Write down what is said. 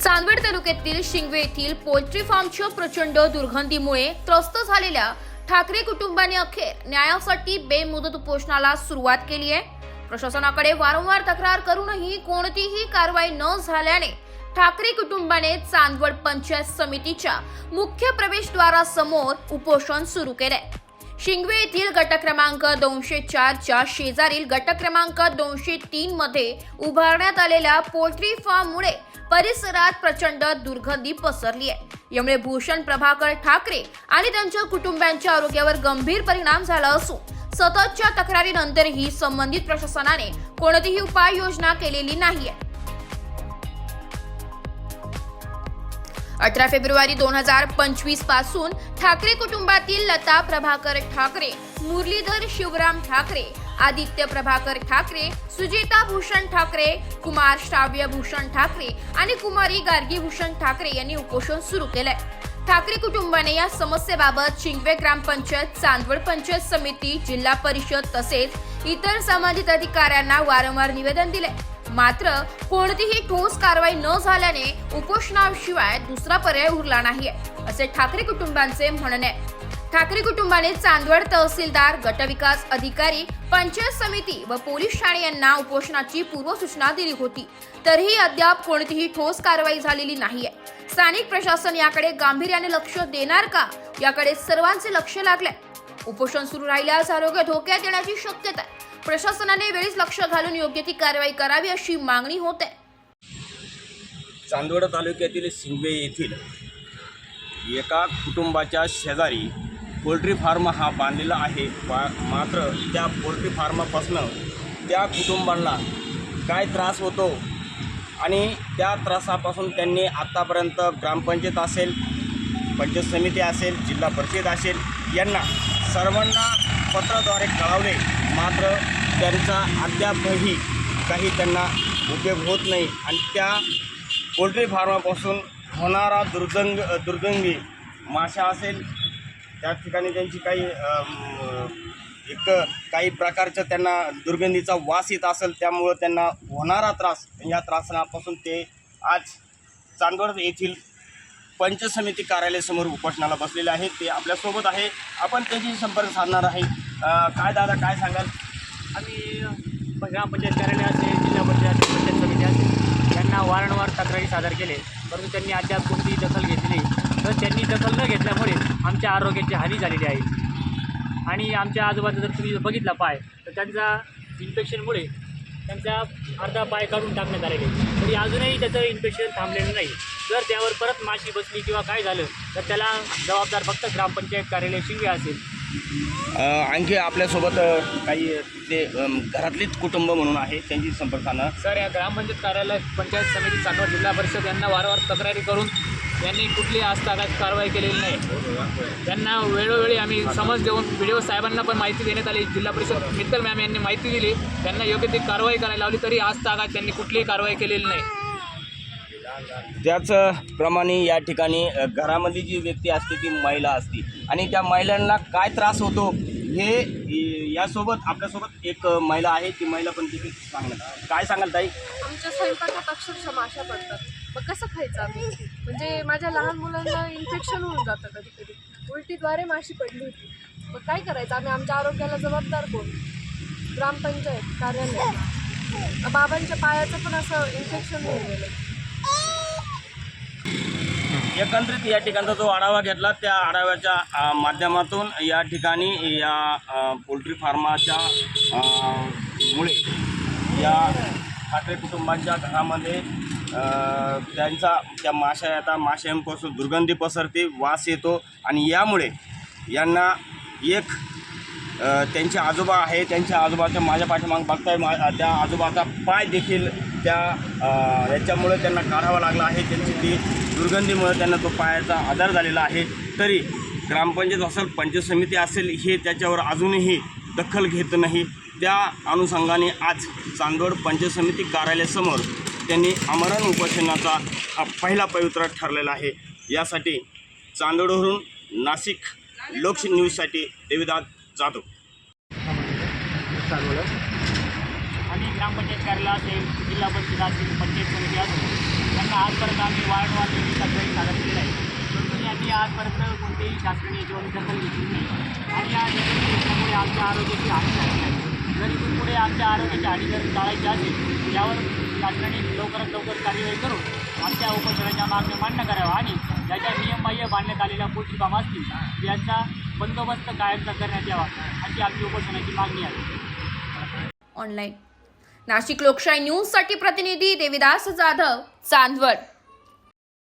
चांदवड तालुक्यातील शिंगवे येथील पोल्ट्री फार्मच्या प्रचंड दुर्गंधीमुळे त्रस्त झालेल्या ठाकरे कुटुंबाने अखेर न्यायासाठी बेमुदत उपोषणाला सुरुवात केली आहे। प्रशासनाकडे वारंवार तक्रार करूनही कोणतीही कारवाई न झाल्याने ठाकरे कुटुंबाने चांदवड पंचायत समितीच्या मुख्य प्रवेशद्वारासमोर उपोषण सुरू केले। शिंगवे येथील गट क्रमांक 204 च्या शेजारील गट क्रमांक 203 मध्ये उभारण्यात आलेल्या पोल्ट्री फार्ममुळे परिसरात प्रचंड दुर्गंधी पसरली आहे। यामुळे भूषण प्रभाकर ठाकरे आणि त्यांच्या कुटुंबांच्या आरोग्यावर गंभीर परिणाम झाला असून सततच्या तक्रारीनंतरही संबंधित प्रशासनाने कोणतीही उपाययोजना केलेली नाहीये। 18 फेब्रुवारी 2025 पासून ठाकरे कुटुंबातील लता प्रभाकर ठाकरे, मुरलीधर शिवराम ठाकरे, आदित्य प्रभाकर ठाकरे, सुजेता भूषण ठाकरे, कुमार श्राव्य भूषण ठाकरे आणि कुमारी गार्गी भूषण ठाकरे यांनी उपोषण सुरू केलंय। ठाकरे कुटुंबाने या समस्येबाबत शिंगवे ग्रामपंचायत, चांदवड पंचायत समिती, जिल्हा परिषद तसेच इतर संबंधित अधिकाऱ्यांना वारंवार निवेदन दिले, मात्र कोणतीही ठोस कारवाई न झाल्याने उपोषणाशिवाय दुसरा पर्याय उरला नाहीये असे ठाकरे कुटुंबांचे म्हणणे आहे। ठाकरे कुटुंबाने चांदवड तहसीलदार, गटविकास अधिकारी, पंचायत समिती व पोलीस ठाणे यांना उपोषणाची पूर्वसूचना दिली होती, तरीही अद्याप कोणतीही ठोस कारवाई झालेली नाहीये। स्थानिक प्रशासन याकडे गांभीर्याने लक्ष देणार का, याकडे सर्वांचे लक्ष लागले। उपोषण सुरू राहिल्यास आरोग्य धोक्यात येण्याची शक्यता आहे। प्रशासनाने वेळीच लक्ष घालून योग्य ती कारवाई करावी अशी मागणी होते। चांदवड तालुक्यातील शिंगवे येथील एका कुटुंबाच्या शेजारी पोल्ट्री फार्म हा बांधलेला आहे, मात्र त्या पोल्ट्री फार्मापासून त्या कुटुंबांना काय त्रास होतो आणि त्या त्रासापासून त्यांनी आत्तापर्यंत ग्रामपंचायत असेल, पंचायत समिती असेल, जिल्हा परिषद असेल यांना सर्वांना पत्राद्वारे कळवले, मात्र त्यांचा अद्यापही काही त्यांना उपयोग होत नाही आणि त्या पोल्ट्री फार्मापासून होणारा दुर्गंधी माशा असेल त्या ठिकाणी त्यांची काही प्रकारचं त्यांना दुर्गंधीचा वास येत असेल, त्यामुळं त्यांना होणारा त्रास, या त्रासापासून ते आज चांदवड येथील पंचायत समिती कार्यालयासमोर उपोषणाला बसलेले आहेत। ते आपल्यासोबत आहे, आपण त्यांची संपर्क साधणार आहे। काय दादा, काय सांगाल? आम्ही ग्रामपंचायत कार्यालय असेल, जिल्हा परिषद, पंचायत समिती असेल यांना वारंवार तक्रारी सादर केले, परंतु त्यांनी अद्याप कोणतीही दखल घेतली नाही। तर त्यांनी दखल न घेतल्यामुळे आमच्या आरोग्याची हानी झालेली आहे आणि आमच्या आजूबाजूला जर तुम्ही बघितला पाय तर त्यांचा इन्फेक्शनमुळे त्यांचा अर्धा पाय काढून टाकण्यात आलेले, तरी अजूनही त्याचं इन्फेक्शन थांबलेलं नाही। जर त्यावर परत माशी बसली किंवा काय झालं तर त्याला जबाबदार फक्त ग्रामपंचायत कार्यालय शिंगवे असेल। आणखी आपल्यासोबत काही ते घरातलीच कुटुंब म्हणून आहे, त्यांची संपर्क साधणार। सर, या ग्रामपंचायत कार्यालय, पंचायत समिती, चांदवड जिल्हा परिषद यांना वारंवार तक्रारी करून यांनी कुठली आजतागायत कारवाई केलेली नाही। त्यांना वेळोवेळी आम्ही समज देऊन व्हिडिओ साहेबांना पण माहिती देण्यात आली, जिल्हा परिषद मित्तल मॅम यांनी माहिती दिली, त्यांना योग्य ती कारवाई करायला लावली, तरी आजतागायत त्यांनी कुठलीही कारवाई केलेली नाही। त्याचप्रमाणे या ठिकाणी घरामध्ये जी व्यक्ती असते ती महिला असते आणि त्या महिलांना काय त्रास होतो हे यासोबत आपल्यासोबत एक महिला आहे, ती महिला पण तिथे सांगणार। काय सांगाल ताई? आमच्या स्वयंपाकात अक्षरशः माशा पडतात, मग कसं खायचं आम्ही? म्हणजे माझ्या लहान मुलांना इन्फेक्शन होऊन जातं, कधी कधी उलटीद्वारे माशी पडली होती, मग काय करायचं आम्ही? आमच्या आरोग्याला जबाबदार कोण? ग्रामपंचायत कार्यालय। बाबांच्या पायाचं पण असं इन्फेक्शन होऊन गेलं। एकंदरीत या ठिकाणचा जो आढावा घेतला, त्या आढाव्याच्या माध्यमातून या ठिकाणी या पोल्ट्री फार्माच्या मुळे या ठाकरे कुटुंबांच्या घरामध्ये त्या माशा येतात, माशांपासून दुर्गंधी पसरते, वास येतो आणि यामुळे यांना एक त्यांचे आजोबा आहे, त्यांच्या आजोबाच्या माझ्या पाठीमागे बघताय, त्या आजोबाचा पाय देखील त्या याच्यामुळे त्यांना काढावा लागला आहे। त्यांची ती दुर्गंधीमुळे त्यांना तो पायाचा आजार झालेला आहे, तरी ग्रामपंचायत असेल, पंचायत समिती असेल, हे त्याच्यावर अजूनही दखल घेत नाही। त्या अनुषंगाने आज चांदवड पंचायत समिती कार्यालयासमोर त्यांनी आमरण उपोषणाचा हा पहिला पवित्रा ठरलेला आहे। यासाठी चांदवडवरून नाशिक लोक न्यूजसाठी देविदास जाधव। आणि ग्रामपंचायत कार्यालय असेल, जिल्हा परिषद असेल, पंचायत समिती असेल, यांना आजपर्यंत आम्ही वारंवार तक्रारी सादर केलेल्या आहे, परंतु यांनी आजपर्यंत कोणतेही शासनाने याच्यावर दखल घेतली नाही आणि या दखल घेतल्यामुळे आमच्या आरोग्याची हानी झाली आहे. जर इथून पुढे आमच्या आरोग्याची हानी जर टाळायची असेल यावर शासनाने लवकरात लवकर कार्यवाही करून आमच्या उपोषणाच्या मागण्या मान्य कराव्या आणि ज्याच्या नियमबाह्य बांधण्यात आलेल्या पोल्ट्री असतील यांचा बंदोबस्त कायमचा करण्यात यावा अशी आमची उपोषणाची मागणी आहे. ऑनलाईन नाशिक लोकशाही न्यूज साठी प्रतिनिधी देविदास जाधव, चांदवड.